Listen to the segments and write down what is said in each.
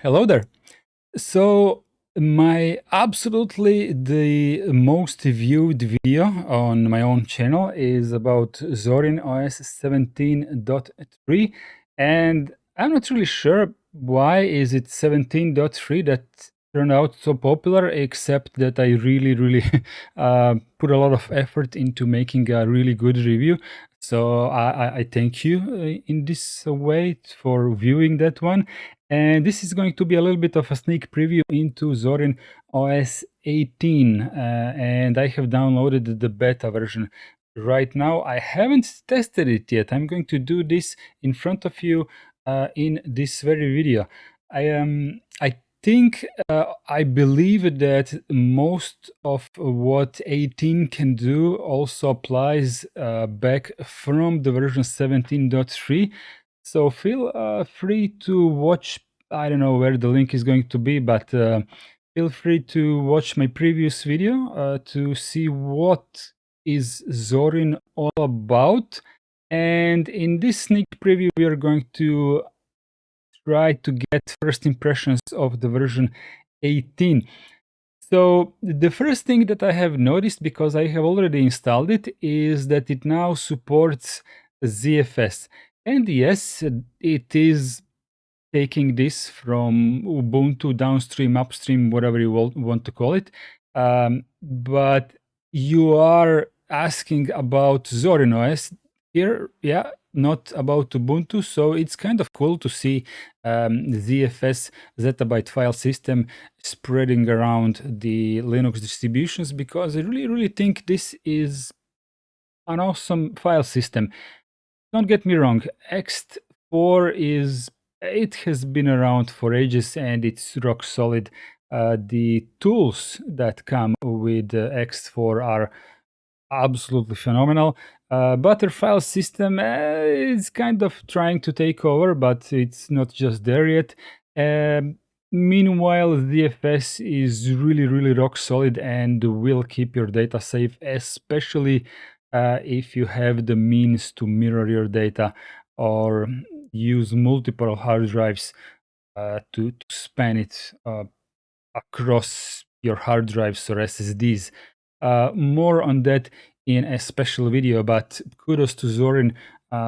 Hello there. So my absolutely the most viewed video on my own channel is about Zorin OS 17.3, and I'm not really sure why is it 17.3 that turned out so popular, except that I really put a lot of effort into making a really good review. So I thank you in this way for viewing that one. And this is going to be a little bit of a sneak preview into Zorin OS 18. And I have downloaded the beta version right now. I haven't tested it yet. I'm going to do this in front of you in this very video. I think, I believe that most of what 18 can do also applies back from the version 17.3. So feel free to watch. I don't know where the link is going to be, but feel free to watch my previous video to see what is Zorin all about. And in this sneak preview, we are going to try to get first impressions of the version 18. So the first thing that I have noticed, because I have already installed it, is that it now supports ZFS. And yes, it is taking this from Ubuntu downstream, upstream, whatever you want to call it. But you are asking about Zorin OS here, yeah, not about Ubuntu. So it's kind of cool to see ZFS zettabyte file system spreading around the Linux distributions, because I really think this is an awesome file system. Don't get me wrong, ext4 it has been around for ages and it's rock solid. The tools that come with ext4 are absolutely phenomenal. But their file system is kind of trying to take over, but it's not just there yet. Meanwhile, ZFS is really rock solid and will keep your data safe, especially if you have the means to mirror your data or use multiple hard drives to span it across your hard drives or SSDs. More on that in a special video, but kudos to Zorin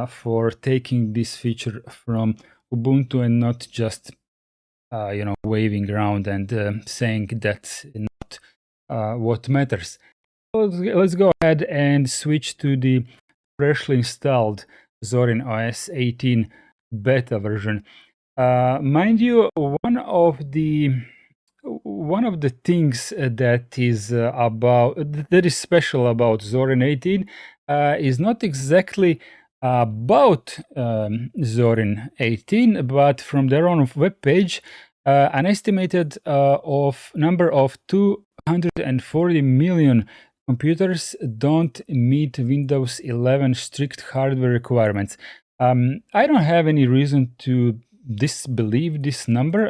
for taking this feature from Ubuntu and not just waving around and saying that's not what matters. Let's go ahead and switch to the freshly installed Zorin OS 18 beta version. Mind you, one of the things that is special about Zorin 18 is not exactly about Zorin 18, but from their own webpage, an estimated number of 240 million computers don't meet Windows 11 strict hardware requirements. I don't have any reason to disbelieve this number.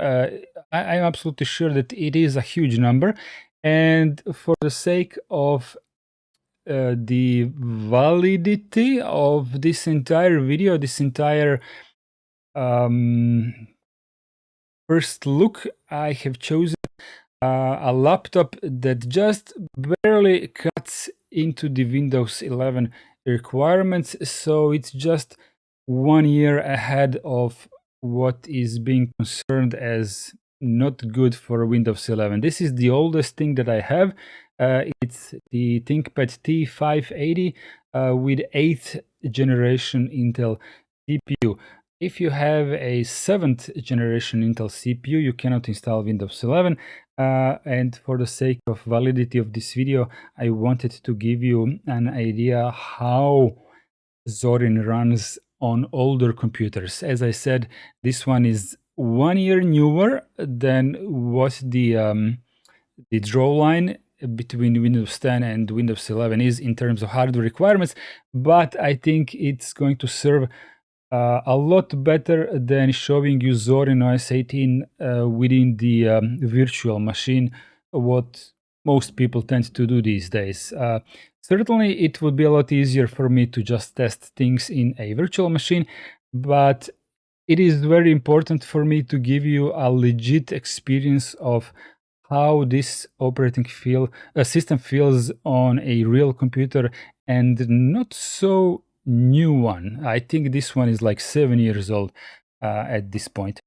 I'm absolutely sure that it is a huge number, and for the sake of the validity of this entire video, this entire first look, I have chosen a laptop that just barely cuts into the Windows 11 requirements, so it's just 1 year ahead of what is being concerned as not good for Windows 11. This is the oldest thing that I have. It's the ThinkPad T580 with 8th generation Intel CPU. If you have a 7th generation Intel CPU, you cannot install Windows 11. And for the sake of validity of this video, I wanted to give you an idea how Zorin runs on older computers. As I said, this one is 1 year newer than what the draw line between Windows 10 and Windows 11 is in terms of hardware requirements, but I think it's going to serve a lot better than showing you Zorin OS 18 within the virtual machine, what most people tend to do these days. Certainly, it would be a lot easier for me to just test things in a virtual machine, but it is very important for me to give you a legit experience of how this operating system feels on a real computer, and not so new one. I think this one is like 7 years old at this point.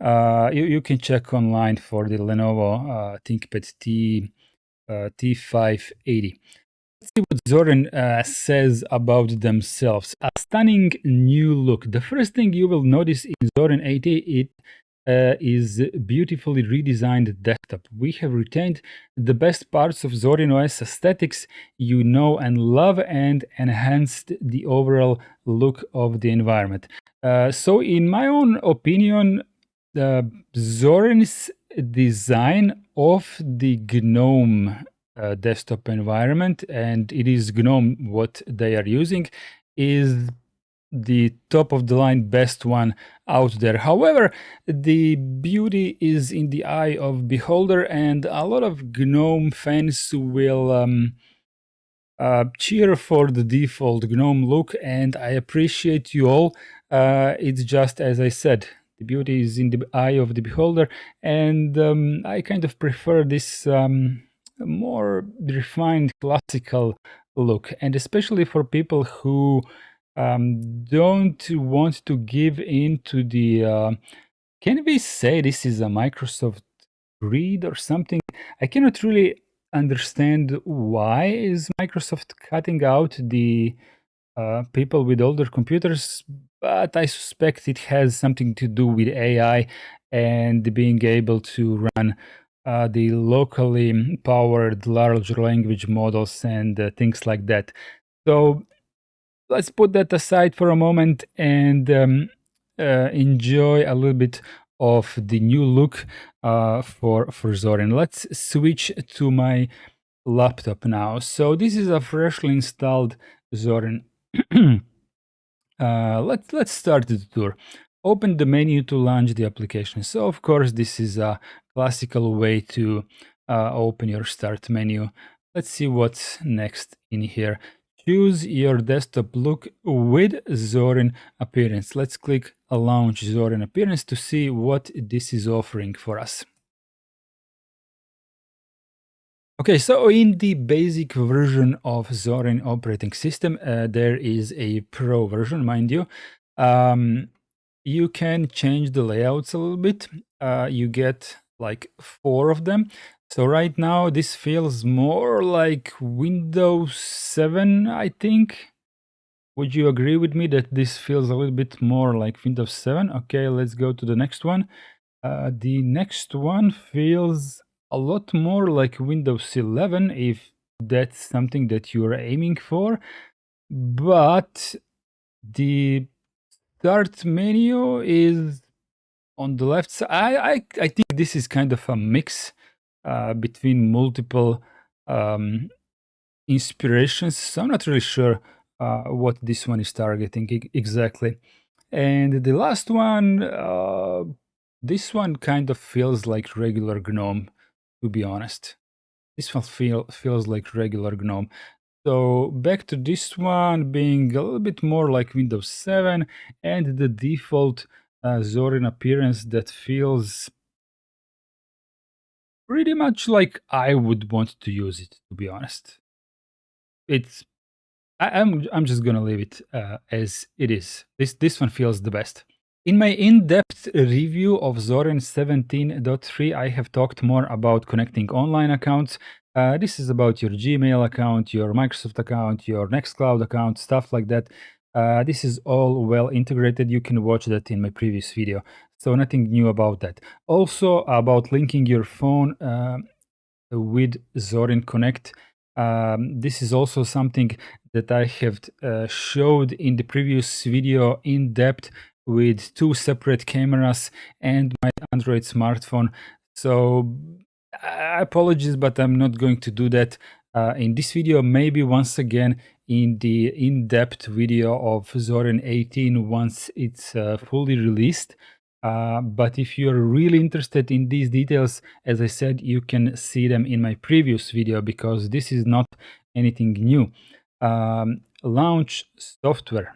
You can check online for the Lenovo ThinkPad T580. Let's see what Zorin says about themselves. A stunning new look. The first thing you will notice in Zorin 80 is beautifully redesigned desktop. We have retained the best parts of Zorin OS aesthetics you know and love, and enhanced the overall look of the environment. So in my own opinion, Zorin's design of the GNOME desktop environment, and it is GNOME what they are using, is the top of the line best one out there. However, the beauty is in the eye of beholder, and a lot of GNOME fans will cheer for the default GNOME look, and I appreciate you all. It's just as I said, the beauty is in the eye of the beholder, and I kind of prefer this more refined classical look, and especially for people who don't want to give in to the can we say this is a Microsoft greed or something? I cannot really understand why is Microsoft cutting out the people with older computers, but I suspect it has something to do with AI and being able to run the locally powered large language models and things like that. So let's put that aside for a moment and enjoy a little bit of the new look for Zorin. Let's switch to my laptop now. So this is a freshly installed Zorin. Let's start the tour. Open the menu to launch the application. So of course this is a classical way to open your start menu. Let's see what's next in here. Choose your desktop look with Zorin Appearance. Let's click Launch Zorin Appearance to see what this is offering for us. Okay, so in the basic version of Zorin operating system, there is a pro version, mind you. You can change the layouts a little bit. You get like 4 of them. So right now, this feels more like Windows 7, I think. Would you agree with me that this feels a little bit more like Windows 7? Okay, let's go to the next one. The next one feels a lot more like Windows 11, if that's something that you're aiming for. But the start menu is on the left side. I think this is kind of a mix between multiple inspirations. So I'm not really sure what this one is targeting exactly. And the last one, this one kind of feels like regular GNOME, to be honest. This one feels like regular GNOME. So back to this one being a little bit more like Windows 7, and the default Zorin appearance that feels pretty much like I would want to use it, to be honest. It's I'm just gonna leave it as it is. This one feels the best. In my in-depth review of Zorin 17.3, I have talked more about connecting online accounts. This is about your Gmail account, your Microsoft account, your Nextcloud account, stuff like that. This is all well integrated. You can watch that in my previous video. So nothing new about that. Also about linking your phone with Zorin Connect. This is also something that I have showed in the previous video in depth with 2 separate cameras and my Android smartphone. So apologies, but I'm not going to do that in this video. Maybe once again in the in-depth video of Zorin 18 once it's fully released. But if you're really interested in these details, as I said, you can see them in my previous video because this is not anything new. Launch software.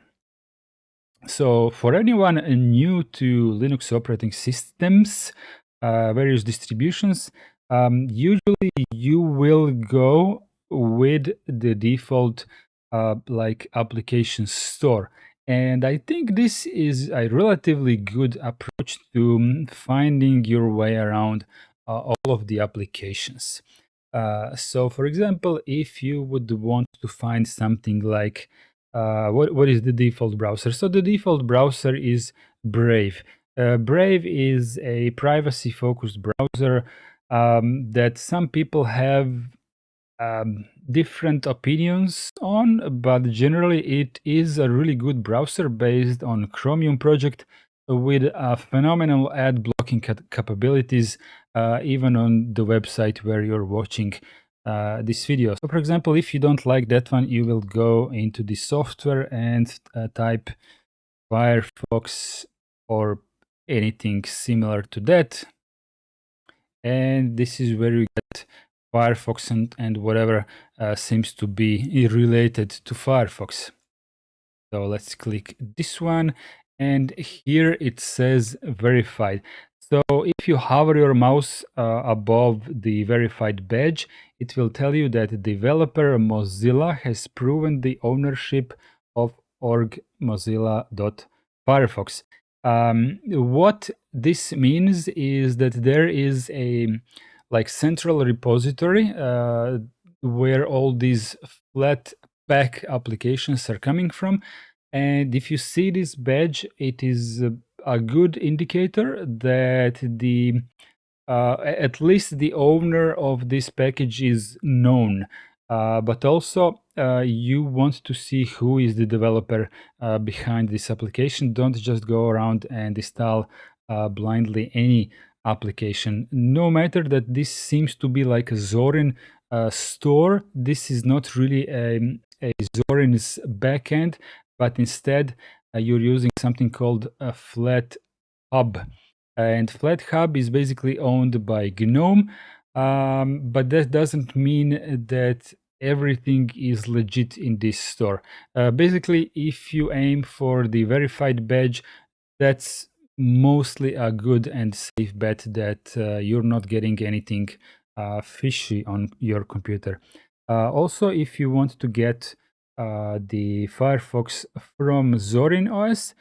So for anyone new to Linux operating systems, various distributions, usually you will go with the default like application store. And I think this is a relatively good approach to finding your way around all of the applications. So for example, if you would want to find something like what is the default browser? So the default browser is Brave. Brave is a privacy-focused browser that some people have different opinions on, but generally it is a really good browser based on Chromium project with phenomenal ad blocking capabilities, even on the website where you're watching this video. So for example, if you don't like that one, you will go into the software and type Firefox or anything similar to that. And this is where you get Firefox and whatever seems to be related to Firefox. So let's click this one, and here it says verified. So if you hover your mouse above the verified badge, it will tell you that developer Mozilla has proven the ownership of org mozilla.firefox. What this means is that there is a like central repository where all these Flatpak applications are coming from. And if you see this badge, it is a good indicator that the at least the owner of this package is known. But also you want to see who is the developer behind this application. Don't just go around and install blindly any application. No matter that this seems to be like a Zorin store, this is not really a Zorin's backend, but instead you're using something called a Flathub. And Flathub is basically owned by GNOME, but that doesn't mean that everything is legit in this store. Basically, if you aim for the verified badge, that's mostly a good and safe bet that you're not getting anything fishy on your computer. Also, if you want to get the Firefox from Zorin OS,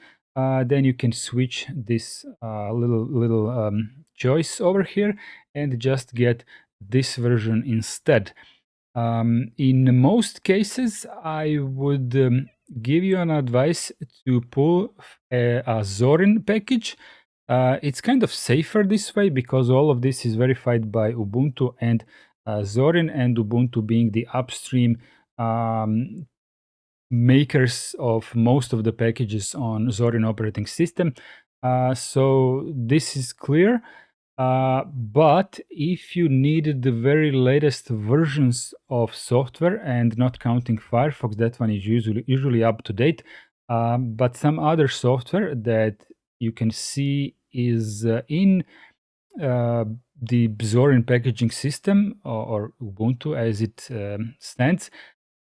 then you can switch this little choice over here and just get this version instead. In most cases, I would give you an advice to pull a Zorin package. It's kind of safer this way because all of this is verified by Ubuntu and Zorin, and Ubuntu being the upstream makers of most of the packages on Zorin operating system. So this is clear. But if you need the very latest versions of software and not counting Firefox, that one is usually up to date. But some other software that you can see is in the Zorin packaging system or Ubuntu as it stands,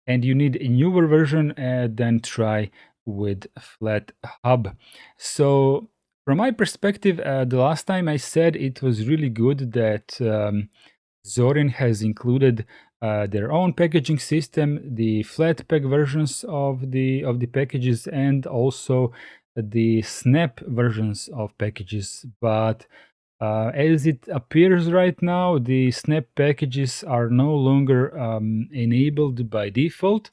and you need a newer version, then try with Flathub. So from my perspective, the last time I said it was really good that Zorin has included their own packaging system, the Flatpak versions of the packages, and also the Snap versions of packages. But as it appears right now, the Snap packages are no longer enabled by default,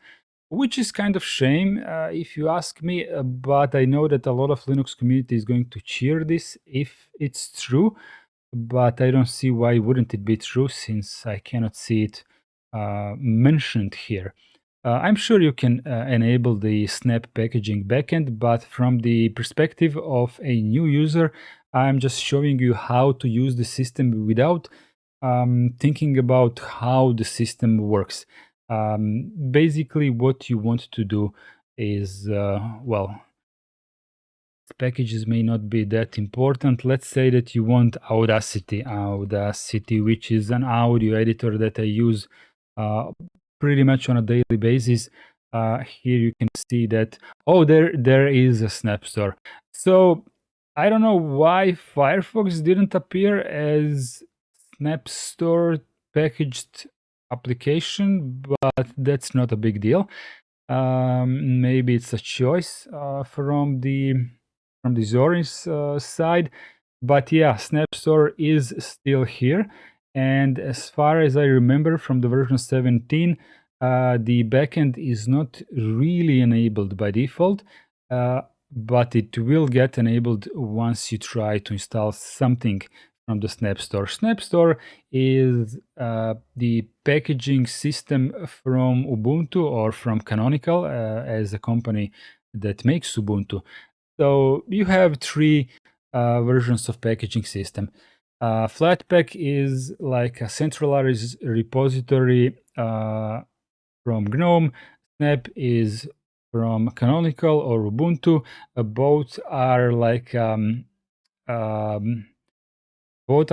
which is kind of shame if you ask me, but I know that a lot of Linux community is going to cheer this if it's true, but I don't see why wouldn't it be true since I cannot see it mentioned here. I'm sure you can enable the Snap packaging backend, but from the perspective of a new user, I'm just showing you how to use the system without thinking about how the system works. Basically, what you want to do is, well, packages may not be that important. Let's say that you want Audacity, which is an audio editor that I use uh, pretty much on a daily basis. Here you can see that, oh, there is a Snap Store. So I don't know why Firefox didn't appear as Snap Store packaged application, but that's not a big deal. Maybe it's a choice from the Zorin's side, but yeah, Snap Store is still here. And as far as I remember from the version 17, the backend is not really enabled by default, but it will get enabled once you try to install something from the Snap Store. Snap Store is the packaging system from Ubuntu or from Canonical as a company that makes Ubuntu. So you have three versions of packaging system. Flatpak is like a centralized repository from GNOME. Snap is from Canonical or Ubuntu. Both are like both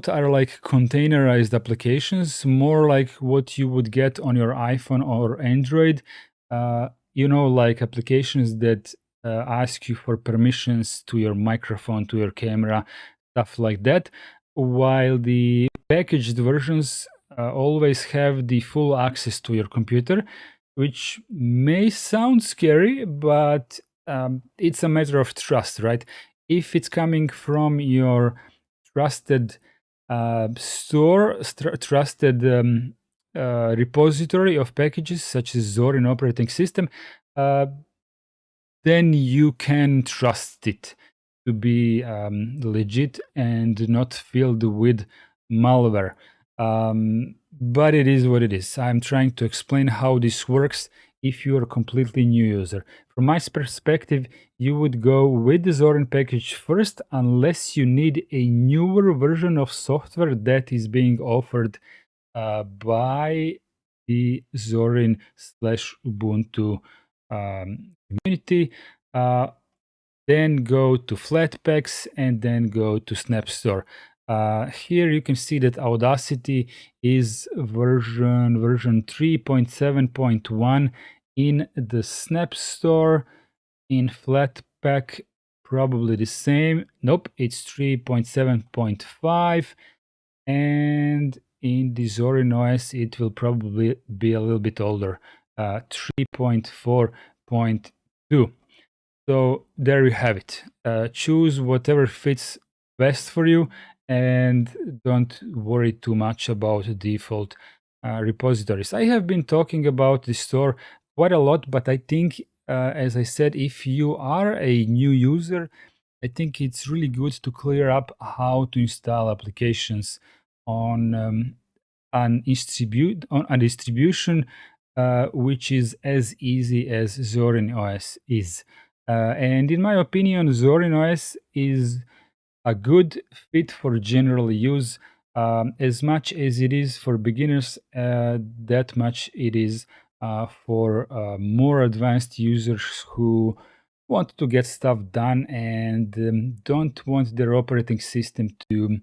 are like containerized applications, more like what you would get on your iPhone or Android. Like applications that ask you for permissions to your microphone, to your camera, stuff like that. While the packaged versions always have the full access to your computer, which may sound scary, but it's a matter of trust, right? If it's coming from your trusted trusted repository of packages such as Zorin operating system, uh, then you can trust it to be legit and not filled with malware. But it is what it is. I'm trying to explain how this works if you're a completely new user. From my perspective, you would go with the Zorin package first unless you need a newer version of software that is being offered by the Zorin slash Ubuntu community. Then go to Flatpaks and then go to Snap Store. Here you can see that Audacity is version 3.7.1 in the Snap Store. In Flatpak, probably the same. Nope, it's 3.7.5. And in the Zorin OS, it will probably be a little bit older, 3.4.2. So there you have it. Choose whatever fits best for you and don't worry too much about default repositories. I have been talking about the store quite a lot, but I think, as I said, if you are a new user, I think it's really good to clear up how to install applications on on a distribution which is as easy as Zorin OS is. And in my opinion, Zorin OS is a good fit for general use. As much as it is for beginners, that much it is for more advanced users who want to get stuff done and don't want their operating system to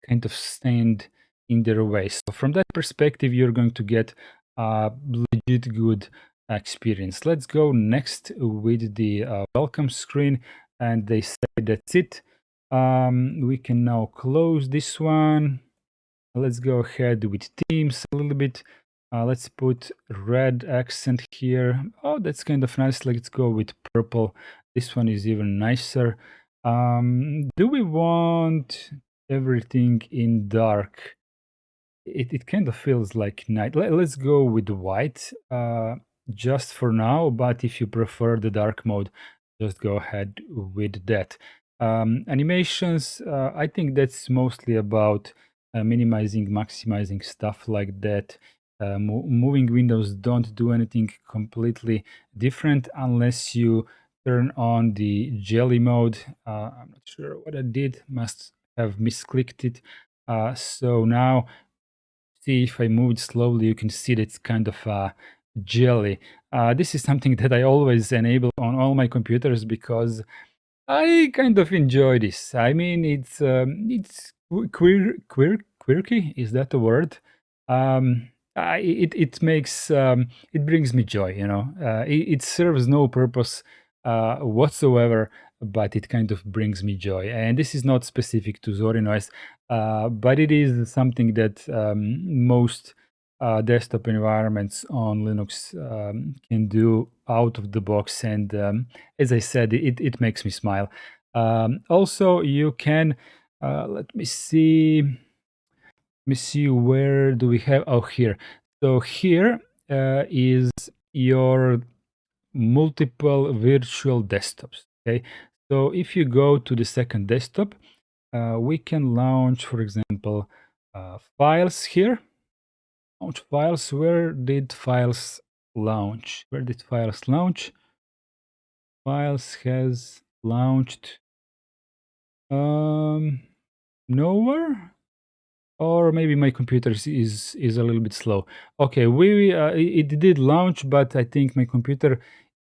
kind of stand in their way. So from that perspective, you're going to get a legit good experience. Let's go next with the welcome screen, and they say that's it. We can now close this one. Let's go ahead with Teams a little bit. Let's put red accent here. Oh, that's kind of nice. Let's go with purple. This one is even nicer. Do we want everything in dark? It kind of feels like night. Let's go with white just for now, but if you prefer the dark mode, just go ahead with that. Animations, I think that's mostly about minimizing, maximizing stuff like that. Moving windows don't do anything completely different unless you turn on the jelly mode. I'm not sure what I did, must have misclicked it. So now see if I move it slowly, you can see that it's kind of jelly. This is something that I always enable on all my computers because I kind of enjoy this. I mean, it's quirky. Is that a word? It makes it brings me joy. You know, it serves no purpose whatsoever, but it kind of brings me joy. And this is not specific to Zorin OS, but it is something that most desktop environments on Linux can do out of the box. And as I said, it makes me smile. Also, you can, let me see, where do we have, oh, here. So here is your multiple virtual desktops, okay? So if you go to the second desktop, we can launch, for example, files here. Launch files. Where did files launch? Where did files launch? Files has launched nowhere, or maybe my computer is a little bit slow. Okay, it did launch, but I think my computer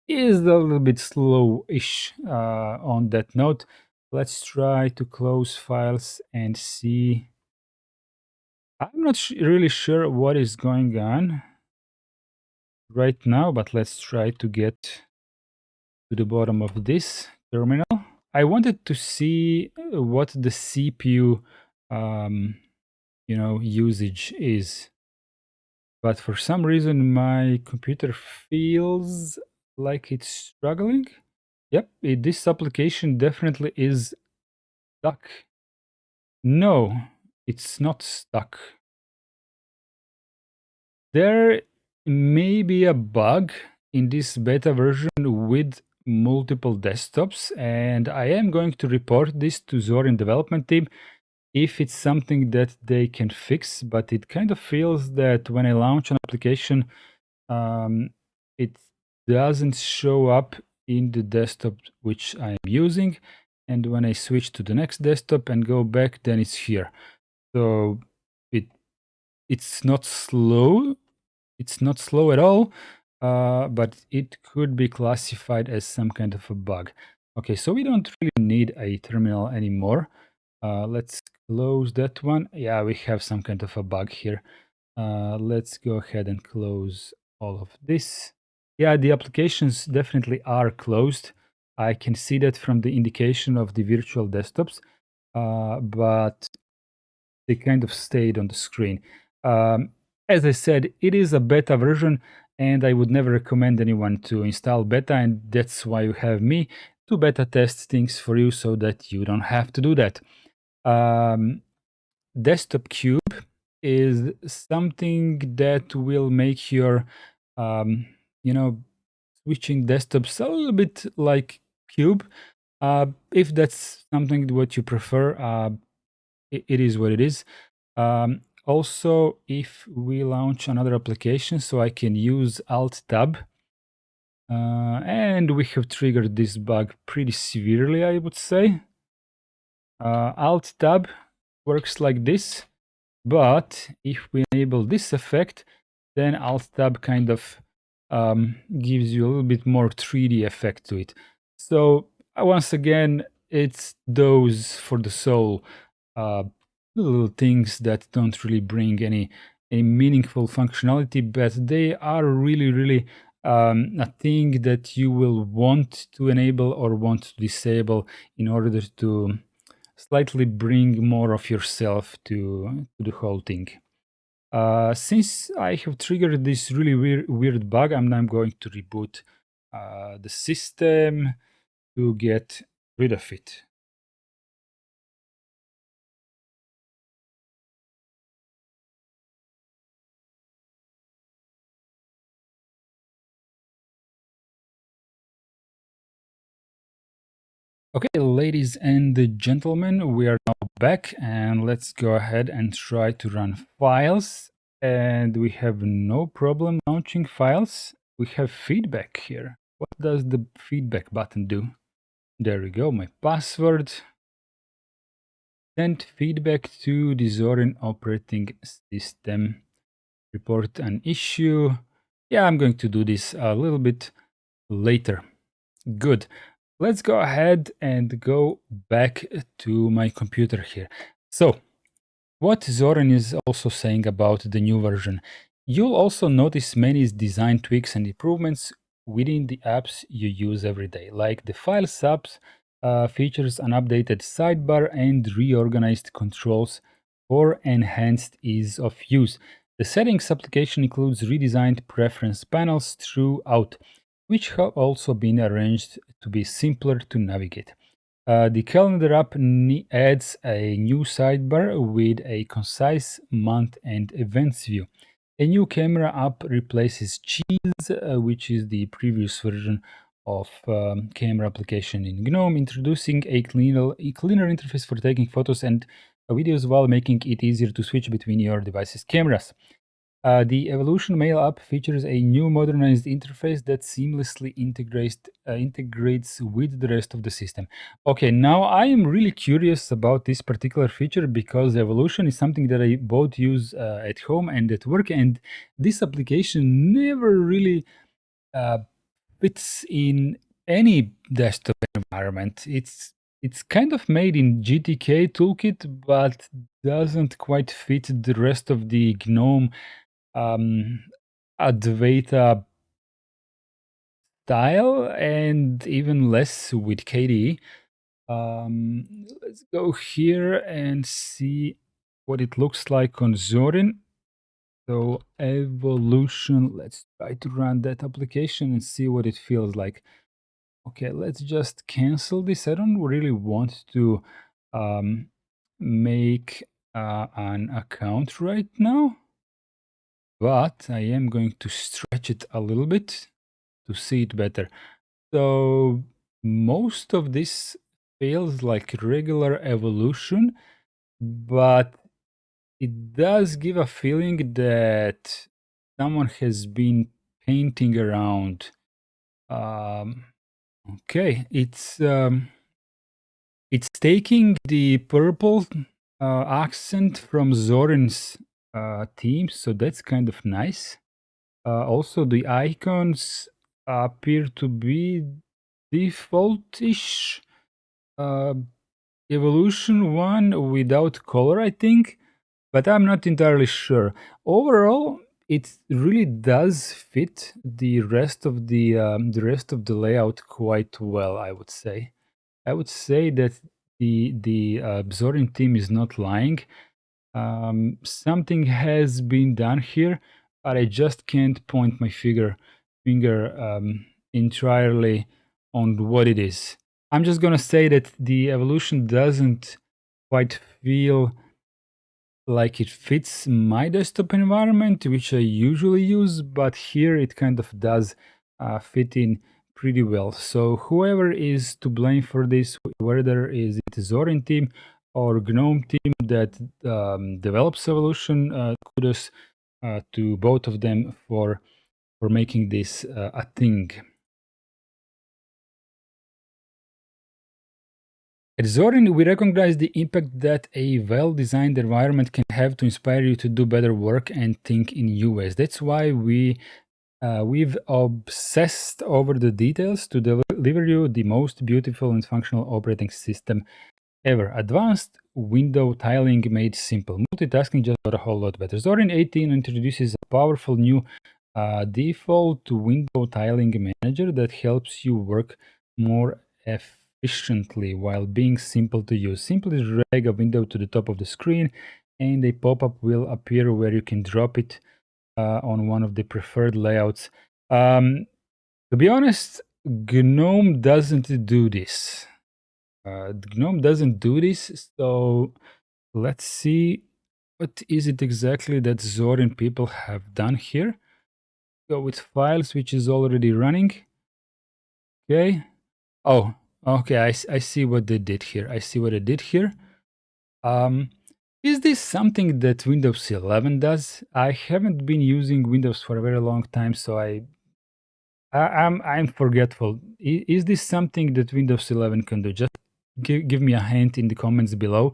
is a little bit slow-ish on that note. Let's try to close files and see. I'm not really sure what is going on right now, but let's try to get to the bottom of this terminal. I wanted to see what the CPU, usage is, but for some reason my computer feels like it's struggling. Yep, this application definitely is stuck. No, it's not stuck. There may be a bug in this beta version with multiple desktops, and I am going to report this to Zorin development team if it's something that they can fix. But it kind of feels that when I launch an application, it doesn't show up in the desktop which I am using, and when I switch to the next desktop and go back, then it's here. So it's not slow. It's not slow at all, but it could be classified as some kind of a bug. Okay, so we don't really need a terminal anymore. Let's close that one. Yeah, we have some kind of a bug here. Let's go ahead and close all of this. Yeah, the applications definitely are closed. I can see that from the indication of the virtual desktops, but they kind of stayed on the screen. As I said, it is a beta version, and I would never recommend anyone to install beta, and that's why you have me to beta test things for you so that you don't have to do that. Desktop Cube is something that will make your, switching desktops a little bit like Cube. If that's something what you prefer, it is what it is. Also, if we launch another application, so I can use Alt-Tab, and we have triggered this bug pretty severely, I would say. Alt-Tab works like this, but if we enable this effect, then Alt-Tab kind of gives you a little bit more 3D effect to it. So once again, it's those for the soul little things that don't really bring any meaningful functionality, but they are really a thing that you will want to enable or want to disable in order to slightly bring more of yourself to the whole thing. Since I have triggered this really weird bug, I'm now going to reboot the system to get rid of it. Okay, ladies and gentlemen, we are now back, and let's go ahead and try to run files. And we have no problem launching files. We have feedback here. What does the feedback button do? There we go, my password. send feedback to the Zorin operating system. Report an issue. Yeah, I'm going to do this a little bit later. Good. Let's go ahead and go back to my computer here. So, what Zorin is also saying about the new version. You'll also notice many design tweaks and improvements within the apps you use every day, like the file subs features an updated sidebar and reorganized controls for enhanced ease of use. The settings application includes redesigned preference panels throughout, which have also been arranged to be simpler to navigate. The calendar app adds a new sidebar with a concise month and events view. A new camera app replaces Cheese, which is the previous version of camera application in GNOME, introducing a cleaner interface for taking photos and videos while making it easier to switch between your device's cameras. The Evolution Mail app features a new modernized interface that seamlessly integrates with the rest of the system. Okay, now I am really curious about this particular feature because Evolution is something that I both use at home and at work, and this application never really uh, fits in any desktop environment. It's kind of made in GTK toolkit, but doesn't quite fit the rest of the GNOME um, Advaita style and even less with KDE. Let's go here and see what it looks like on Zorin. So Evolution, let's try to run that application and see what it feels like. Okay, let's just cancel this. I don't really want to make an account right now, but I am going to stretch it a little bit to see it better. So most of this feels like regular Evolution, but it does give a feeling that someone has been painting around. Um, okay, it's taking the purple accent from Zorin's theme, so that's kind of nice. Also, the icons appear to be default-ish. Uh, Evolution 1 without color, I think, but I'm not entirely sure. Overall, it really does fit the rest of the layout quite well, I would say. I would say that the Zorin team is not lying. Something has been done here, but I just can't point my finger entirely on what it is. I'm just gonna say that the evolution doesn't quite feel like it fits my desktop environment, which I usually use, but here it kind of does fit in pretty well. So whoever is to blame for this, whether is it Zorin team or GNOME team that develops Evolution, kudos to both of them for making this a thing. At Zorin, we recognize the impact that a well-designed environment can have to inspire you to do better work and think in new ways. That's why we've obsessed over the details to deliver you the most beautiful and functional operating system ever. Advanced window tiling made simple. Multitasking just got a whole lot better. Zorin 18 introduces a powerful new default window tiling manager that helps you work more efficiently while being simple to use. Simply drag a window to the top of the screen and a pop-up will appear where you can drop it on one of the preferred layouts. To be honest, GNOME doesn't do this. GNOME doesn't do this, so let's see what is it exactly that Zorin people have done here. Go with files, which is already running. Okay. Oh, okay. I see what they did here. I see what they did here. Is this something that Windows 11 does? I haven't been using Windows for a very long time, so I'm forgetful. Is this something that Windows 11 can do? Just give me a hint in the comments below.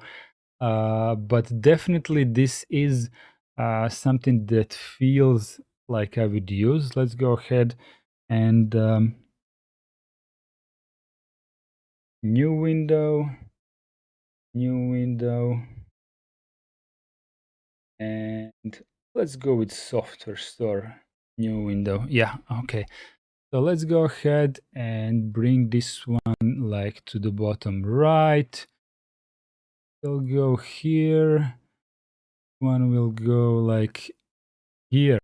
But definitely this is something that feels like I would use. Let's go ahead and new window, and let's go with software store, new window. Yeah, okay. So let's go ahead and bring this one like to the bottom right. We'll go here. One will go like here.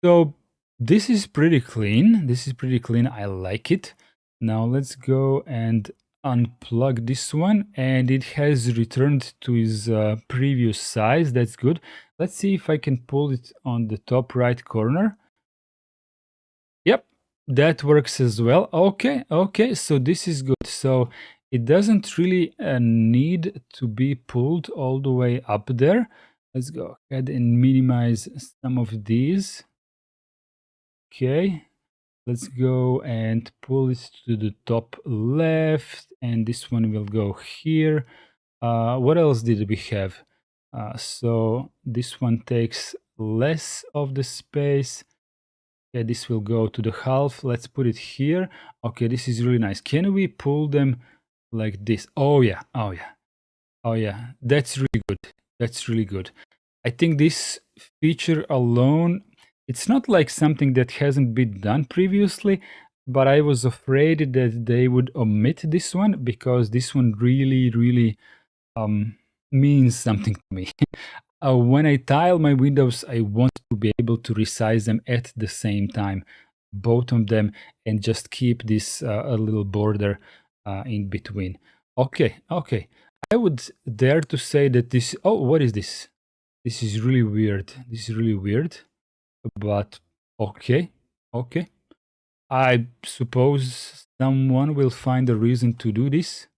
So this is pretty clean. This is pretty clean. I like it. Now let's go and unplug this one, and it has returned to its previous size. That's good. Let's see if I can pull it on the top right corner. Yep, that works as well. Okay, okay, so this is good. So it doesn't really need to be pulled all the way up there. Let's go ahead and minimize some of these. Okay, let's go and pull it to the top left, and this one will go here. What else did we have? So this one takes less of the space. Okay, this will go to the half. Let's put it here. Okay, this is really nice. Can we pull them like this? Oh yeah, oh yeah, oh yeah. That's really good. That's really good. I think this feature alone, it's not like something that hasn't been done previously, but I was afraid that they would omit this one because this one really means something to me. When I tile my windows, I want to be able to resize them at the same time, both of them, and just keep this a little border in between. Okay, okay. I would dare to say that this. Oh, what is this? This is really weird. This is really weird. But okay, okay. I suppose someone will find a reason to do this.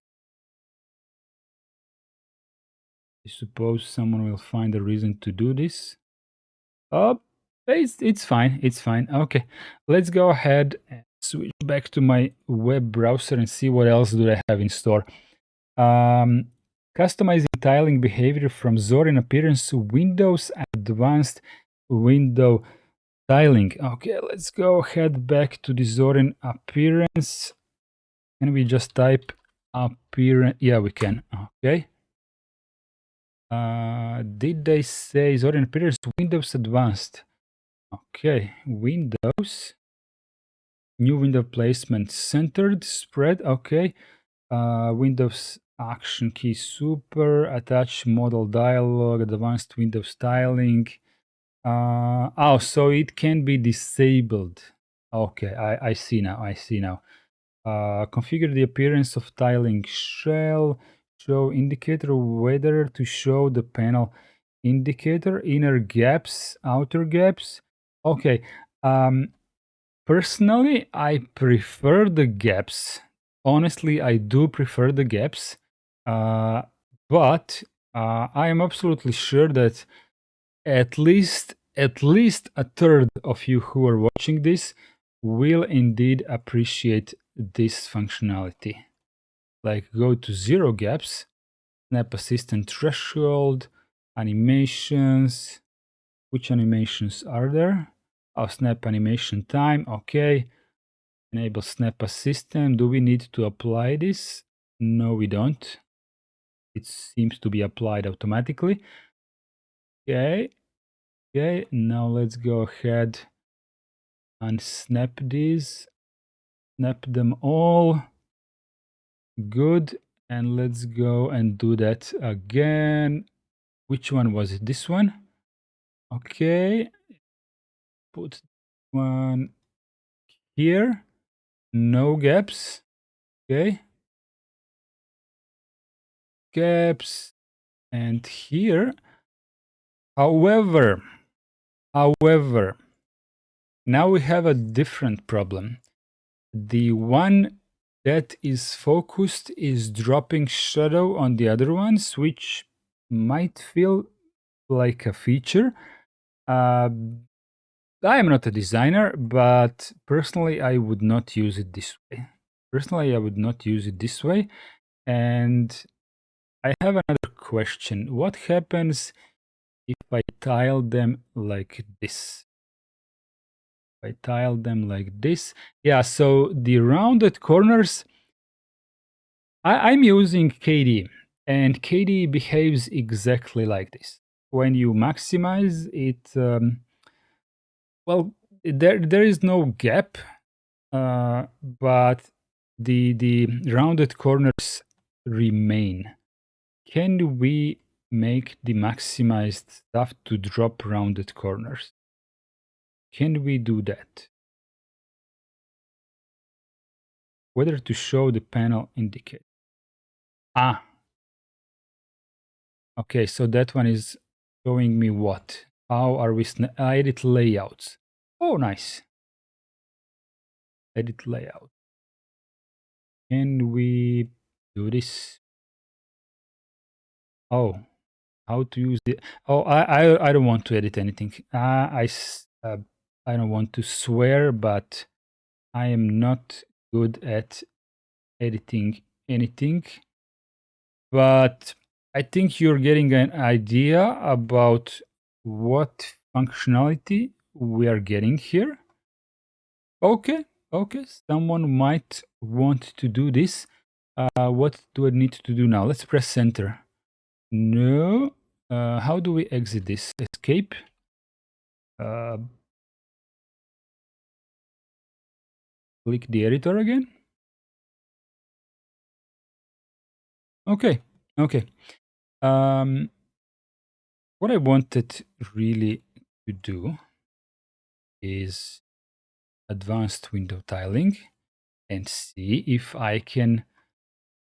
I suppose someone will find a reason to do this. Oh, it's fine. It's fine. Okay, let's go ahead and switch back to my web browser and see what else do I have in store. Customizing tiling behavior from Zorin Appearance to Windows Advanced Window Tiling. Okay, let's go ahead back to the Zorin Appearance. Can we just type appearance? Yeah, we can. Okay. Did they say Zorin Appearance Windows Advanced? Okay, Windows. New window placement, centered, spread. Okay. Windows action key super, attach modal dialog, advanced window styling. Oh, so it can be disabled. Okay, I see now. I see now. Configure the appearance of tiling shell. Show indicator whether to show the panel indicator, inner gaps, outer gaps. Okay. Personally, I prefer the gaps. Honestly, I do prefer the gaps. But I am absolutely sure that at least a third of you who are watching this will indeed appreciate this functionality. Like go to zero gaps, snap assistant threshold, animations. Which animations are there? Oh, snap animation time. Okay. Enable snap assistant. Do we need to apply this? No, we don't. It seems to be applied automatically. Okay. Okay, now let's go ahead and snap these. Snap them all. Good. And let's go and do that again. Which one was it? This one? Okay. Put one here. No gaps. Okay. Gaps. And here. However, now we have a different problem. The one that is focused is dropping shadow on the other ones, which might feel like a feature. I am not a designer, but personally, I would not use it this way. Personally, I would not use it this way. And I have another question. What happens if I tile them like this? If I tile them like this. Yeah, so the rounded corners, I'm using KD, and KD behaves exactly like this. When you maximize it, well, there is no gap, but the rounded corners remain. Can we make the maximized stuff to drop rounded corners? Can we do that? Whether to show the panel indicate. Ah, okay, so that one is showing me what? How are we edit layouts? Oh, nice. Edit layout. Can we do this? Oh, how to use the? Oh, I don't want to edit anything. I don't want to swear, but I am not good at editing anything. But I think you're getting an idea about what functionality we are getting here. Okay, okay, someone might want to do this. What do I need to do now? Let's press enter. No. How do we exit this? Escape. Click the editor again. Okay, okay. What I wanted really to do is advanced window tiling and see if I can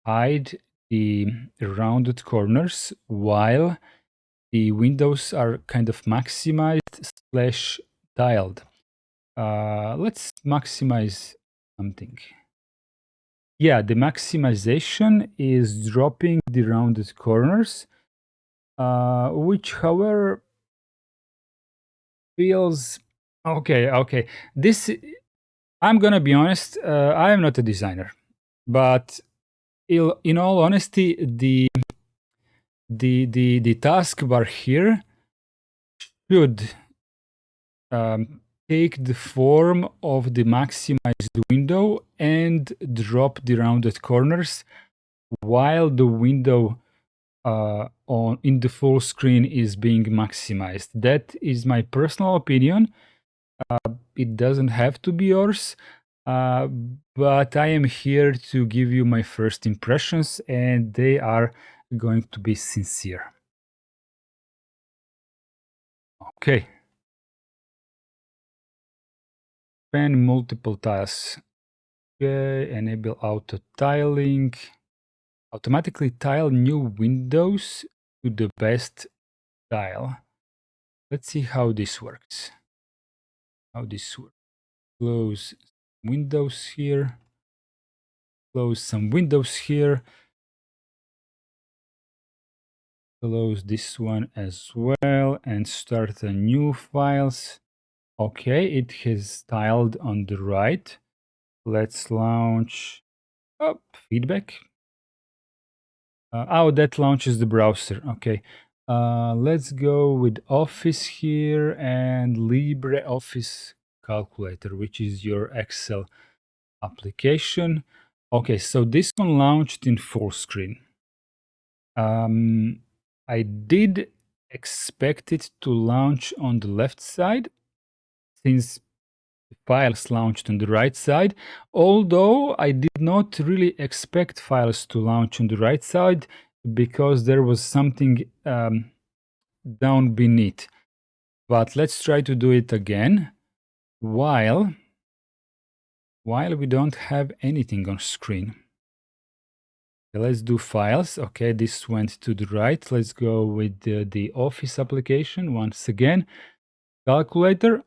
hide the rounded corners while the windows are kind of maximized / tiled. Let's maximize something. Yeah, the maximization is dropping the rounded corners, which, however, feels okay. Okay, this, I'm gonna be honest. I am not a designer, but in all honesty, the taskbar here should take the form of the maximized window and drop the rounded corners while the window in the full screen is being maximized. That is my personal opinion. It doesn't have to be yours, but I am here to give you my first impressions, and they are going to be sincere. Okay. Span multiple tiles. Okay, enable auto tiling. Automatically tile new windows to the best tile. Let's see how this works. Close windows here. Close some windows here. Close this one as well and start a new files. Okay, it has tiled on the right. Let's launch feedback. That launches the browser. Okay. Let's go with Office here and LibreOffice Calculator, which is your Excel application. Okay, so this one launched in full screen. I did expect it to launch on the left side since the files launched on the right side, although I did not really expect files to launch on the right side because there was something down beneath. But let's try to do it again while we don't have anything on screen. Okay, let's do files. Okay, this went to the right. Let's go with the Office application once again. Calculator.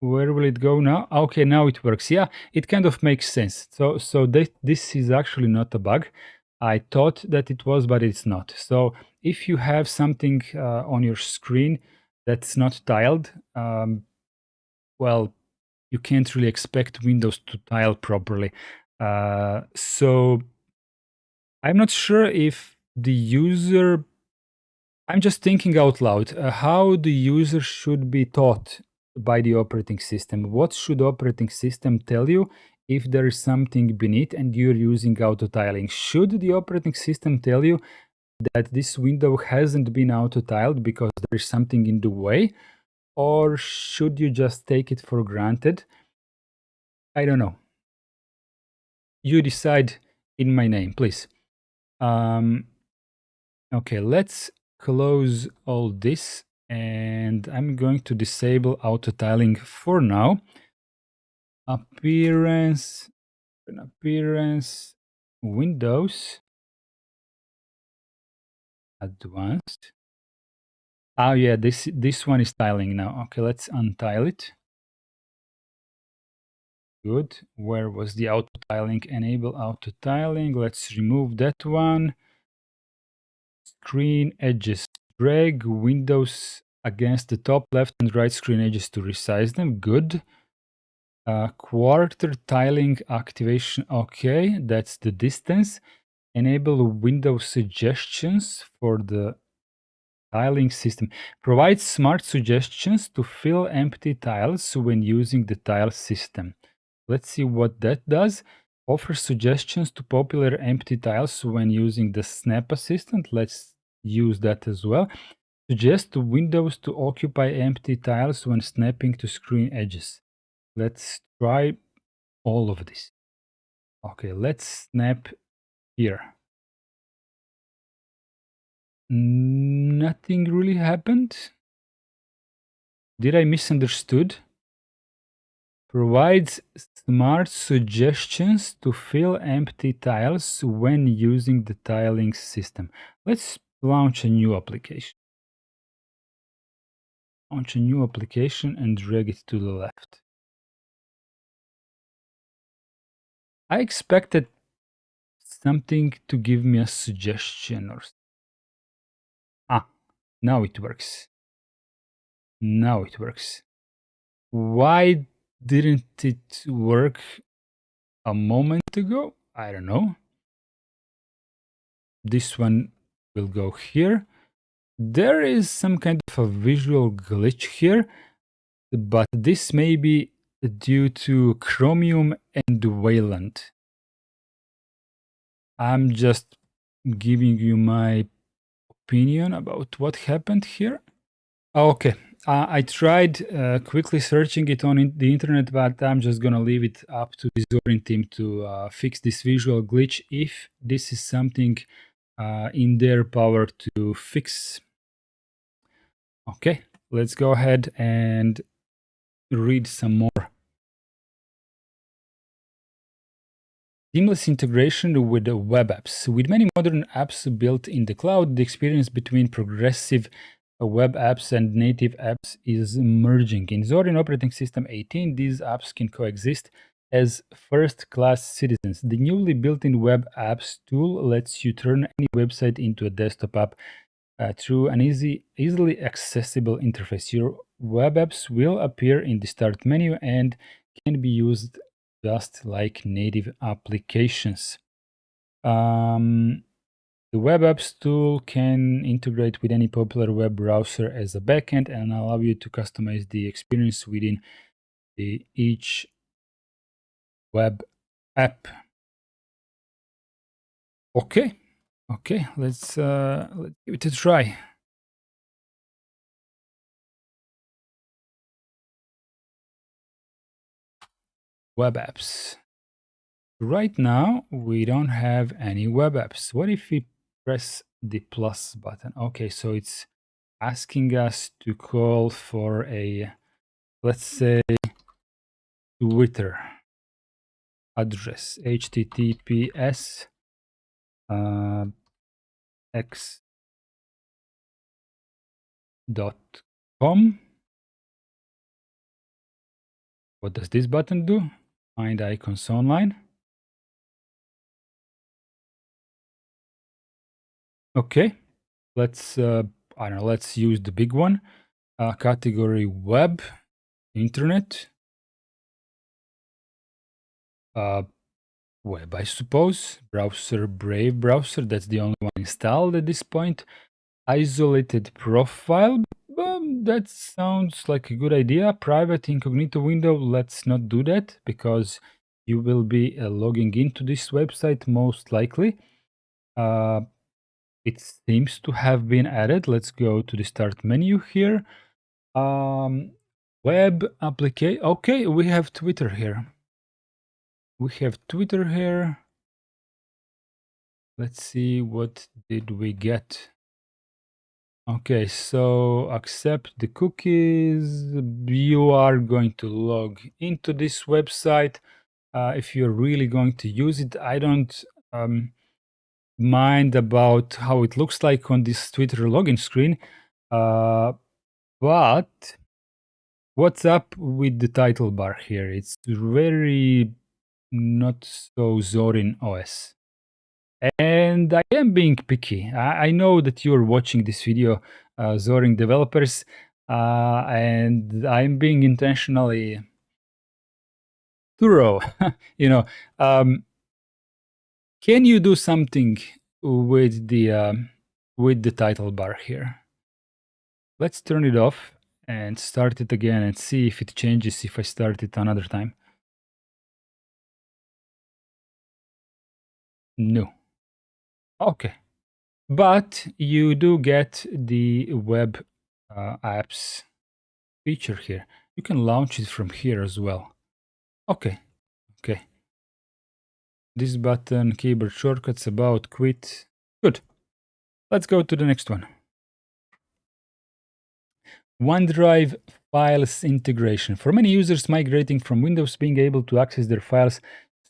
Where will it go now? Okay, now it works. Yeah, it kind of makes sense. So this is actually not a bug. I thought that it was, but it's not. So if you have something on your screen that's not tiled, well, you can't really expect Windows to tile properly. So I'm not sure if the user I'm just thinking out loud, how the user should be taught by the operating system. What should operating system tell you if there is something beneath and you're using auto tiling? Should the operating system tell you that this window hasn't been auto tiled because there is something in the way? Or should you just take it for granted? I don't know. You decide in my name, please. Okay, let's close all this, and I'm going to disable auto tiling for now. Appearance, Windows, advanced. Oh yeah, this one is tiling now. Okay, let's untile it. Good. Where was the auto tiling? Enable auto tiling. Let's remove that one. Screen edges. Drag windows against the top left and right screen edges to resize them. Good. Quarter tiling activation. Okay, that's the distance. Enable window suggestions for the tiling system. Provide smart suggestions to fill empty tiles when using the tile system. Let's see what that does. Offer suggestions to popular empty tiles when using the Snap Assistant. Let's use that as well. Suggest windows to occupy empty tiles when snapping to screen edges. Let's try all of this. Okay, let's snap here. Nothing really happened. Did I misunderstood? Provides smart suggestions to fill empty tiles when using the tiling system. Let's launch a new application. Launch a new application and drag it to the left. I expected something to give me a suggestion or now it works. Now it works. Why didn't it work a moment ago? I don't know. This one will go here. There is some kind of a visual glitch here, but this may be due to Chromium and Wayland. I'm just giving you my opinion about what happened here. Okay, I tried quickly searching it on the internet, but I'm just gonna leave it up to the Zorin team to fix this visual glitch if this is something in their power to fix. Okay, let's go ahead and read some more. Seamless integration with web apps. With many modern apps built in the cloud, the experience between progressive web apps and native apps is merging. In Zorin operating system 18, these apps can coexist as first-class citizens. The newly built-in web apps tool lets you turn any website into a desktop app through an easily accessible interface. Your web apps will appear in the start menu and can be used just like native applications. The web apps tool can integrate with any popular web browser as a backend and allow you to customize the experience within each web app. Okay, let's give it a try. Web apps. Right now, we don't have any web apps. What if we press the plus button? Okay, so it's asking us to call for a, let's say, Twitter address, https x.com. What does this button do? Find icons online. Okay, let's I don't know, let's use the big one. Category web, internet, web, I suppose. Browser, Brave browser, that's the only one installed at this point. isolated profile. That sounds like a good idea. Private incognito window, let's not do that because you will be logging into this website most likely. It seems to have been added. Let's go to the start menu here. Web application. Okay, we have Twitter here. Let's see, what did we get? Okay, so accept the cookies. You are going to log into this website. If you're really going to use it, I don't mind about how it looks like on this Twitter login screen. But what's up with the title bar here? It's very not so Zorin OS. And I am being picky. I know that you're watching this video, Zorin developers, and I'm being intentionally thorough. you know, can you do something with the title bar here? Let's turn it off and start it again and see if it changes if I start it another time. No. Okay. But you do get the web apps feature here. You can launch it from here as well. Okay. This button, keyboard shortcuts, about, quit. Good. Let's go to the next one. OneDrive Files Integration. For many users migrating from Windows, being able to access their files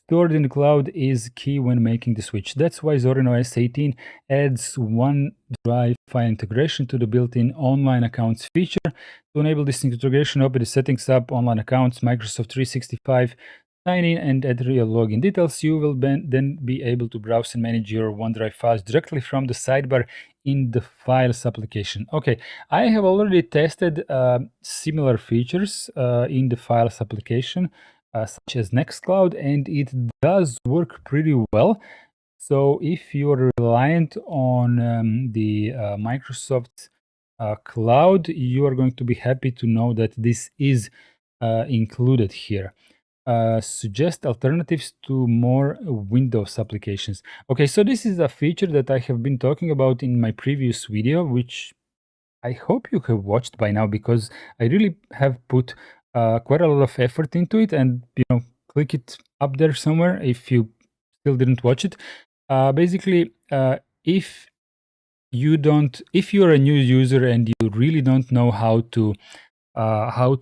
stored in the cloud is key when making the switch. That's why Zorin OS 18 adds OneDrive file integration to the built-in online accounts feature. To enable this integration, open the Settings tab, Online Accounts, Microsoft 365, sign in and enter your login details. You will then be able to browse and manage your OneDrive files directly from the sidebar in the Files application. Okay, I have already tested similar features in the Files application, such as Nextcloud, and it does work pretty well. So if you're reliant on the Microsoft cloud, you are going to be happy to know that this is included here. Suggest alternatives to more Windows applications. Okay, so this is a feature that I have been talking about in my previous video, which I hope you have watched by now because I really have put quite a lot of effort into it, and click it up there somewhere if you still didn't watch it. Basically, if you're a new user and you really don't know how to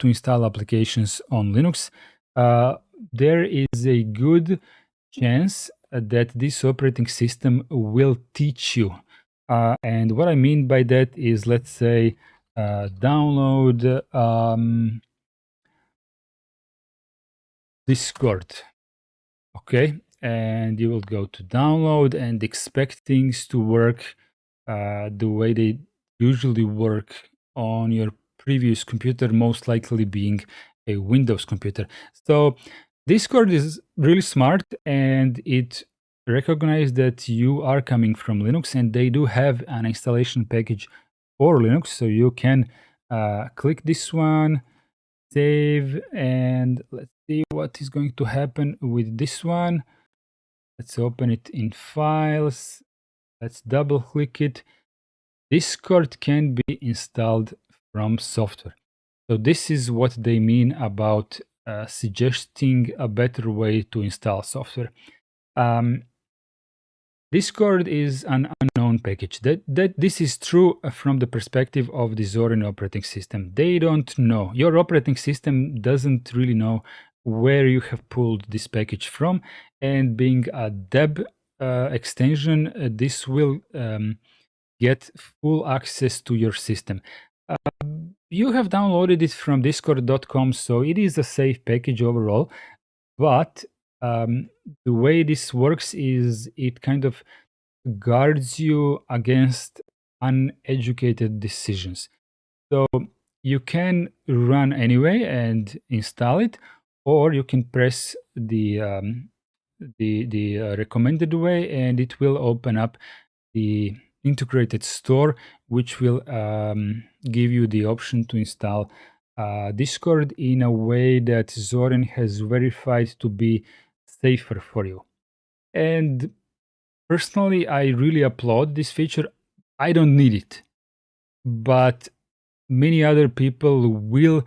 install applications on Linux, there is a good chance that this operating system will teach you. And what I mean by that is, let's say, download Discord. Okay, and you will go to download and expect things to work the way they usually work on your previous computer, most likely being a Windows computer. So Discord is really smart, and it recognizes that you are coming from Linux, and they do have an installation package for Linux. So you can click this one, save, and let's see what is going to happen with this one. Let's open it in files. Let's double click it. Discord can be installed from software. So this is what they mean about suggesting a better way to install software. Discord is an unknown package. This is true from the perspective of the Zorin operating system. They don't know. Your operating system doesn't really know where you have pulled this package from. And being a deb extension, this will get full access to your system. You have downloaded it from discord.com, so it is a safe package overall. But the way this works is it kind of guards you against uneducated decisions. So you can run anyway and install it, or you can press the recommended way, and it will open up the integrated store which will give you the option to install Discord in a way that Zorin has verified to be safer for you. And personally, I really applaud this feature. I don't need it, but many other people will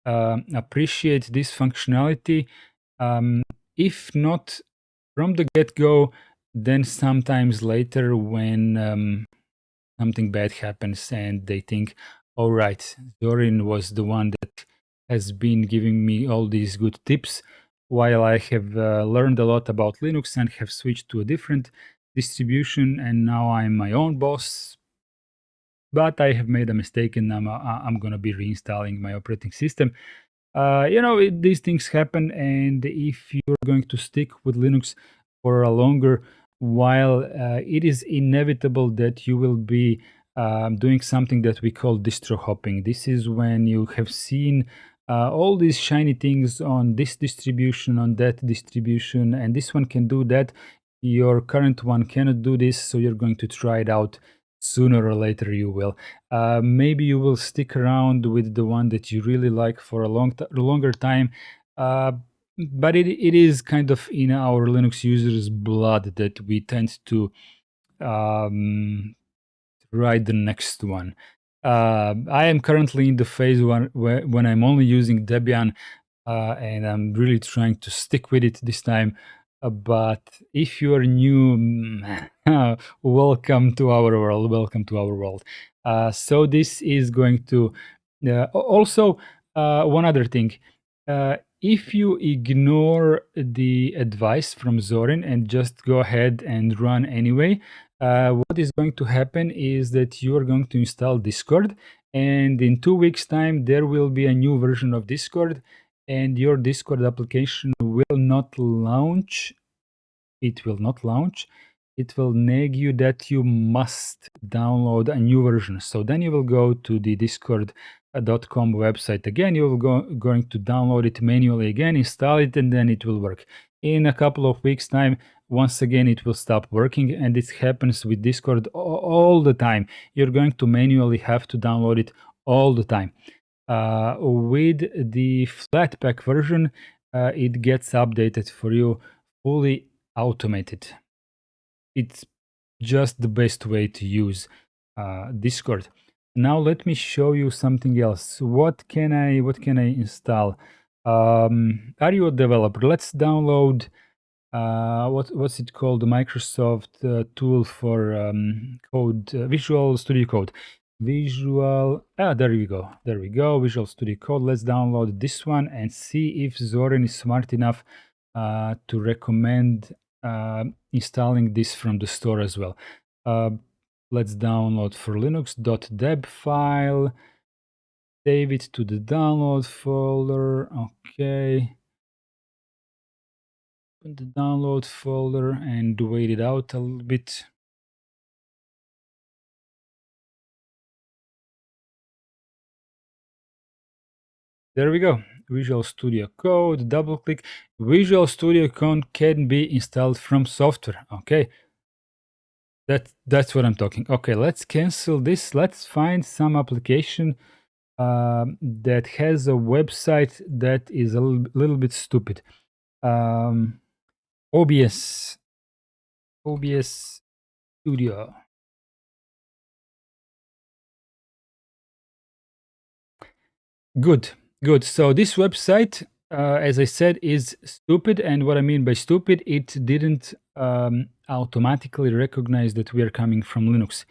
appreciate this functionality. If not from the get-go, then sometimes later when something bad happens and they think, all right, Zorin was the one that has been giving me all these good tips while I have learned a lot about Linux and have switched to a different distribution, and now I'm my own boss. But I have made a mistake and I'm going to be reinstalling my operating system. These things happen, and if you're going to stick with Linux for a longer while, it is inevitable that you will be doing something that we call distro hopping. This is when you have seen all these shiny things on this distribution, on that distribution, and this one can do that. Your current one cannot do this, so you're going to try it out. Sooner or later you will. Maybe you will stick around with the one that you really like for a longer time. But it is kind of in our Linux users' blood that we tend to write the next one. I am currently in the phase when I'm only using Debian, and I'm really trying to stick with it this time. But if you are new, welcome to our world. Welcome to our world. So this is going to also one other thing. If you ignore the advice from Zorin and just go ahead and run anyway, what is going to happen is that you are going to install Discord, and in 2 weeks' time, there will be a new version of Discord, and your Discord application will not launch. It will not launch. It will nag you that you must download a new version. So then you will go to the discord.com website again. You will going to download it manually again, install it, and then it will work. In a couple of weeks' time, once again, it will stop working, and it happens with Discord all the time. You're going to manually have to download it all the time. With the Flatpak version, it gets updated for you fully automated. It's just the best way to use Discord. Now let me show you something else. What can I install? Are you a developer? Let's download what's it called? The Microsoft tool for code, Visual Studio Code. There we go. Visual Studio Code. Let's download this one and see if Zorin is smart enough to recommend installing this from the store as well. Let's download for linux.deb file, save it to the download folder. Okay, open the download folder and wait it out a little bit. There we go. Visual Studio Code, double click. Visual Studio Code can be installed from software. Okay, that's what I'm talking. Okay, let's cancel this. Let's find some application that has a website that is a little bit stupid. OBS Studio. Good. So this website, as I said, is stupid. And what I mean by stupid, it didn't automatically recognize that we are coming from Linux.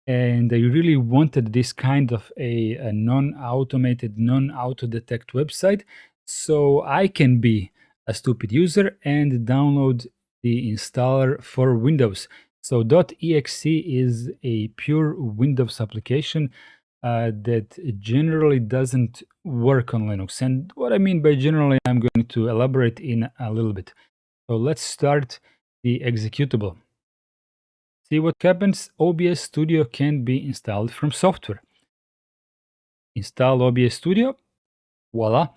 And I really wanted this kind of a non-automated, non-auto-detect website, so I can be a stupid user and download the installer for Windows. So .exe is a pure Windows application that generally doesn't work on Linux. And what I mean by generally, I'm going to elaborate in a little bit. So let's start the executable. See what happens. OBS Studio can be installed from software. Install OBS Studio. Voila.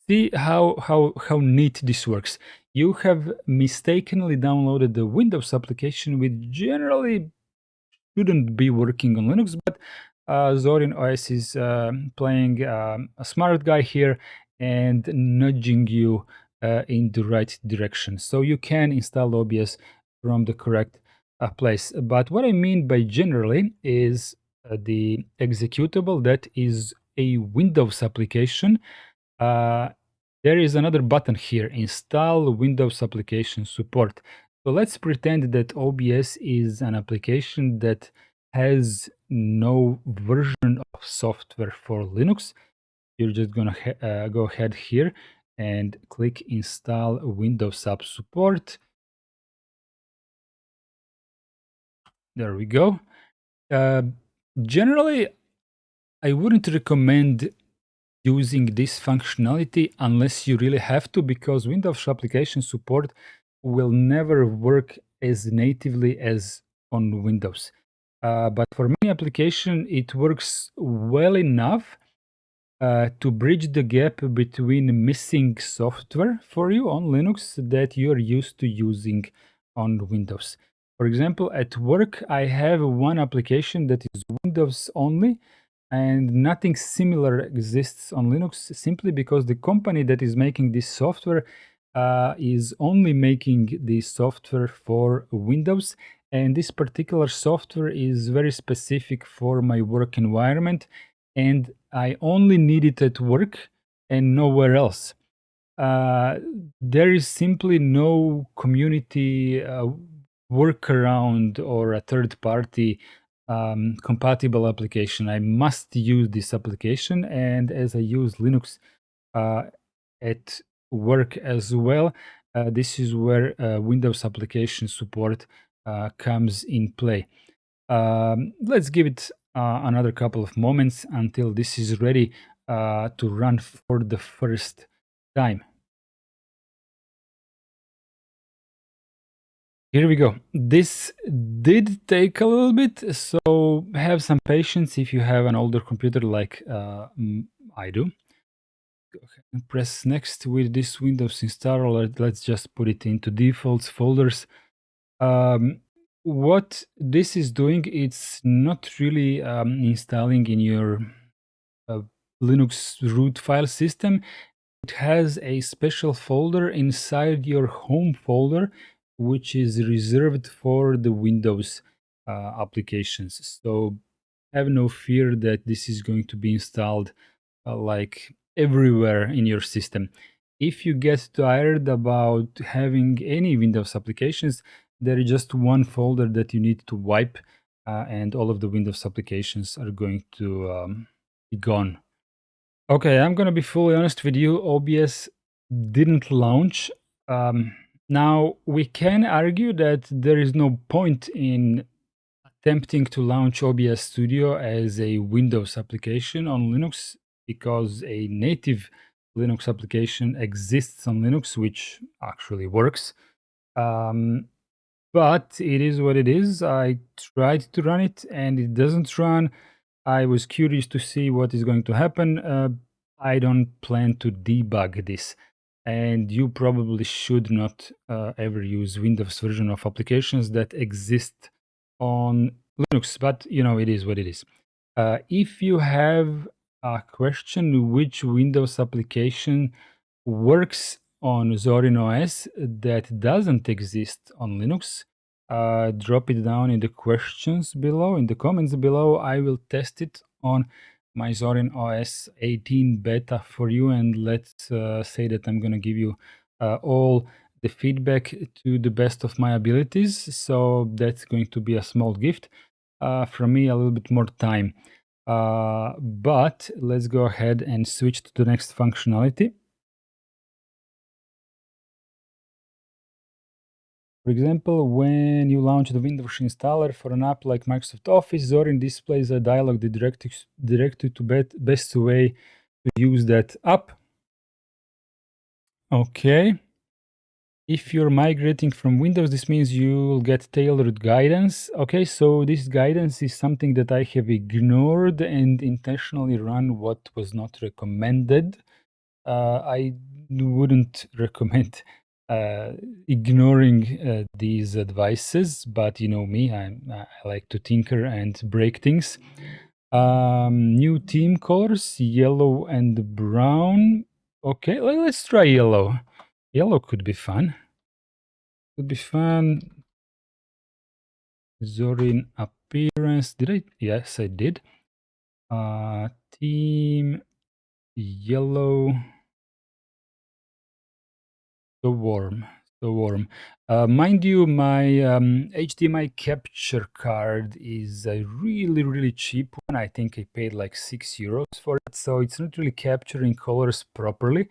See how neat this works. You have mistakenly downloaded the Windows application, which generally shouldn't be working on Linux, but Zorin OS is playing a smart guy here and nudging you in the right direction. So you can install OBS from the correct place. But what I mean by generally is the executable that is a Windows application. Uh, there is another button here, install Windows application support. So let's pretend that OBS is an application that has no version of software for Linux. You're just gonna go ahead here and click install Windows App Support. There we go. Uh, Generally, I wouldn't recommend using this functionality unless you really have to, because Windows application support will never work as natively as on Windows. But for many applications, it works well enough to bridge the gap between missing software for you on Linux that you're used to using on Windows. For example, at work, I have one application that is Windows only, and nothing similar exists on Linux simply because the company that is making this software is only making the software for Windows. And this particular software is very specific for my work environment, and I only need it at work and nowhere else. There is simply no community workaround or a third party compatible application. I must use this application, and as I use Linux uh, at work as well, this is where Windows application support comes in play. Let's give it another couple of moments until this is ready to run for the first time. Here we go. This did take a little bit, so have some patience if you have an older computer like I do. Go ahead and press next with this Windows installer. Let's just put it into defaults folders. What this is doing, it's not really installing in your uh, Linux root file system. It has a special folder inside your home folder, which is reserved for the Windows applications. So have no fear that this is going to be installed like everywhere in your system. If you get tired about having any Windows applications, there is just one folder that you need to wipe, and all of the Windows applications are going to be gone. Okay, I'm gonna be fully honest with you. OBS didn't launch. Now, we can argue that there is no point in attempting to launch OBS Studio as a Windows application on Linux because a native Linux application exists on Linux, which actually works. Um, but it is what it is. I tried to run it and it doesn't run. I was curious to see what is going to happen. I don't plan to debug this. And you probably should not ever use Windows version of applications that exist on Linux, but you know, it is what it is. If you have a question which Windows application works on Zorin OS that doesn't exist on Linux, drop it down in the questions below, in the comments below. I will test it on my Zorin OS 18 beta for you, and let's say that I'm going to give you all the feedback to the best of my abilities. So that's going to be a small gift from me, a little bit more time. But let's go ahead and switch to the next functionality. For example, when you launch the Windows installer for an app like Microsoft Office, Zorin displays a dialog that directs you to best way to use that app. Okay. If you're migrating from Windows, this means you'll get tailored guidance. Okay, so this guidance is something that I have ignored and intentionally run what was not recommended. I wouldn't recommend ignoring these advices, but you know me, I like to tinker and break things. New theme colors, yellow and brown. Okay, let's try yellow. Yellow could be fun. Could be fun. Zorin appearance. Did I? Yes, I did. Theme yellow. So warm. So warm. Mind you, my HDMI capture card is a really, really cheap one. I think I paid like €6 for it. So it's not really capturing colors properly.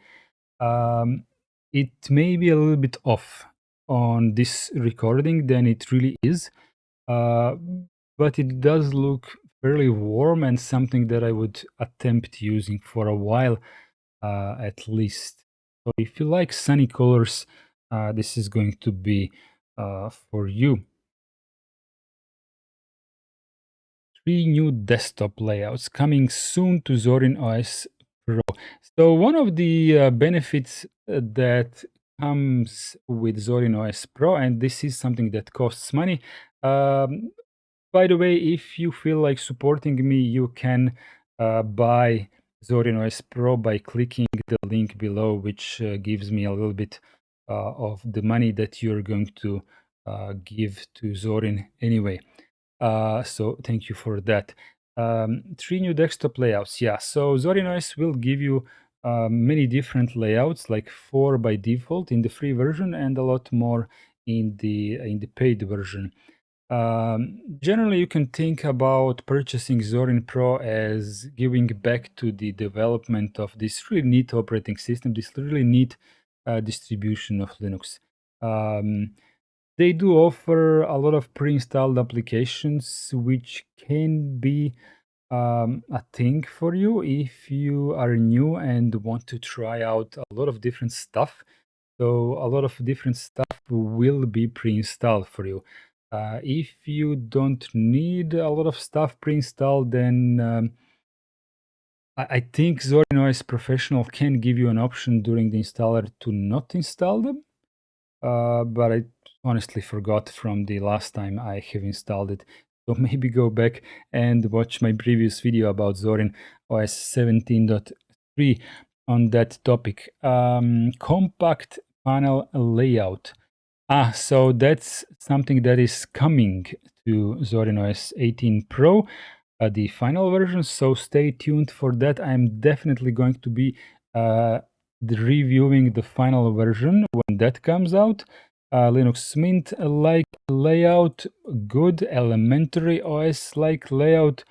It may be a little bit off on this recording than it really is. But it does look fairly warm and something that I would attempt using for a while, at least. So if you like sunny colors, this is going to be for you. 3 new desktop layouts coming soon to Zorin OS Pro. So one of the benefits that comes with Zorin OS Pro, and this is something that costs money. By the way, if you feel like supporting me, you can buy Zorin OS Pro by clicking the link below, which gives me a little bit of the money that you're going to give to Zorin anyway. So thank you for that. 3 new desktop layouts. Yeah, so Zorin OS will give you many different layouts, like 4 by default in the free version and a lot more in the paid version. Generally, you can think about purchasing Zorin Pro as giving back to the development of this really neat operating system, this really neat distribution of Linux. They do offer a lot of pre-installed applications, which can be a thing for you if you are new and want to try out a lot of different stuff. So a lot of different stuff will be pre-installed for you. If you don't need a lot of stuff pre-installed, then I think Zorin OS Professional can give you an option during the installer to not install them. But I honestly forgot from the last time I have installed it. So maybe go back and watch my previous video about Zorin OS 17.3 on that topic. Compact panel layout. So that's something that is coming to Zorin OS 18 Pro, the final version. So stay tuned for that. I'm definitely going to be reviewing the final version when that comes out. Linux Mint like layout, good. Elementary OS like layout,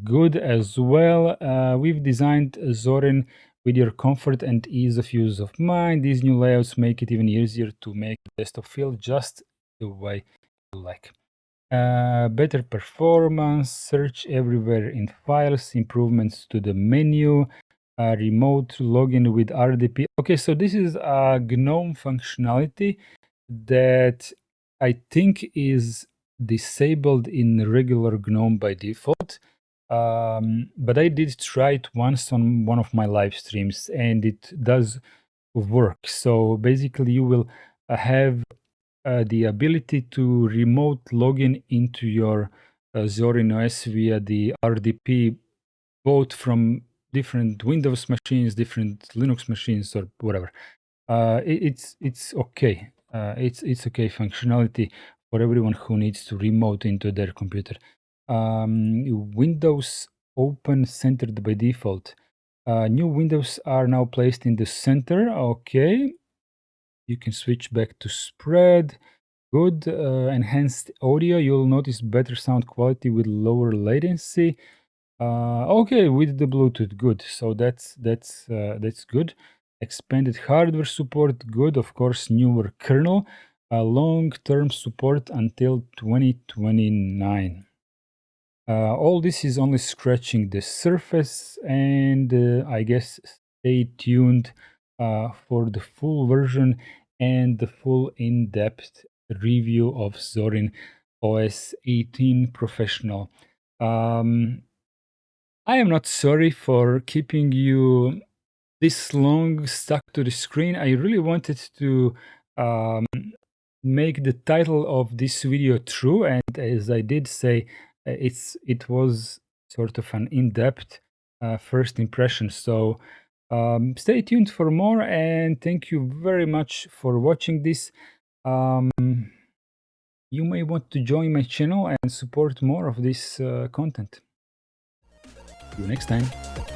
good as well. We've designed Zorin with your comfort and ease of use of mind. These new layouts make it even easier to make the desktop feel just the way you like. Better performance, search everywhere in files, improvements to the menu, remote login with RDP. Okay, so this is a GNOME functionality that I think is disabled in regular GNOME by default. But I did try it once on one of my live streams and it does work. So basically, you will have the ability to remote login into your Zorin OS via the RDP, both from different Windows machines, different Linux machines, or whatever. It's okay. It's okay functionality for everyone who needs to remote into their computer. Windows open centered by default. New windows are now placed in the center. Okay. You can switch back to spread. Good. Enhanced audio. You'll notice better sound quality with lower latency. Okay, with the Bluetooth, good. So that's good. Expanded hardware support, good. Of course, newer kernel. Long-term support until 2029. All this is only scratching the surface, and I guess stay tuned for the full version and the full in-depth review of Zorin OS 18 Professional. I am not sorry for keeping you this long stuck to the screen. I really wanted to make the title of this video true, and as I did say, it was sort of an in-depth first impression. So stay tuned for more, and thank you very much for watching this. You may want to join my channel and support more of this content. See you next time.